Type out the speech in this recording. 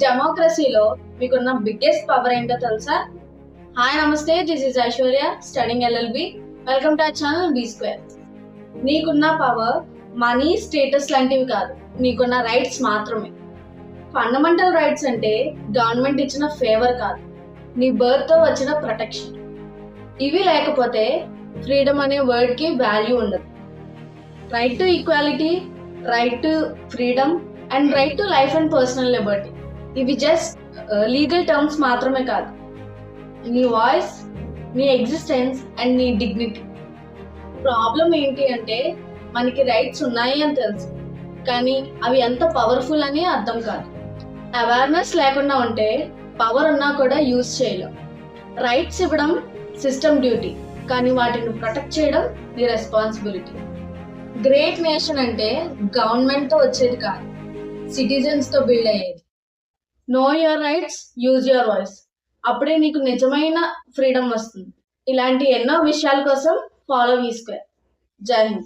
డెమోక్రసీలో మీకున్న biggest power ఏంటో తెలుసా? హాయ్ నమస్తే, this is Aishwarya studying LLB. Welcome to our channel B square. నీకున్న పవర్ మనీ, స్టేటస్ లాంటివి కాదు, నీకున్న రైట్స్ మాత్రమే. ఫండమెంటల్ రైట్స్ అంటే గవర్నమెంట్ ఇచ్చిన ఫేవర్ కాదు, నీ బర్త్ తో వచ్చిన ప్రొటెక్షన్. ఇవి లేకపోతే ఫ్రీడమ్ అనే వర్డ్ కి వాల్యూ ఉండదు. Right to equality, right to freedom and right to life and personal Liberty, ఇవి జస్ట్ లీగల్ టర్మ్స్ మాత్రమే కాదు, నీ వాయిస్, నీ ఎగ్జిస్టెన్స్ అండ్ నీ డిగ్నిటీ. ప్రాబ్లం ఏంటి అంటే మనకి రైట్స్ ఉన్నాయి అని తెలుసు, కానీ అవి ఎంత పవర్ఫుల్ అని అర్థం కాదు. అవేర్నెస్ లేకుండా ఉంటే పవర్ ఉన్నా కూడా యూజ్ చేయలేం. రైట్స్ ఇవ్వడం సిస్టమ్ డ్యూటీ, కానీ వాటిని ప్రొటెక్ట్ చేయడం నీ రెస్పాన్సిబిలిటీ. గ్రేట్ నేషన్ అంటే గవర్నమెంట్ తో వచ్చేది కాదు, సిటిజన్స్ తో బిల్డ్ అయ్యేది. Know your rights, use your voice, అప్పుడే నీకు నిజమైన ఫ్రీడమ్ వస్తుంది. ఇలాంటి ఎన్నో విషయాల కోసం ఫాలో వి స్క్వేర్. జై హింద్.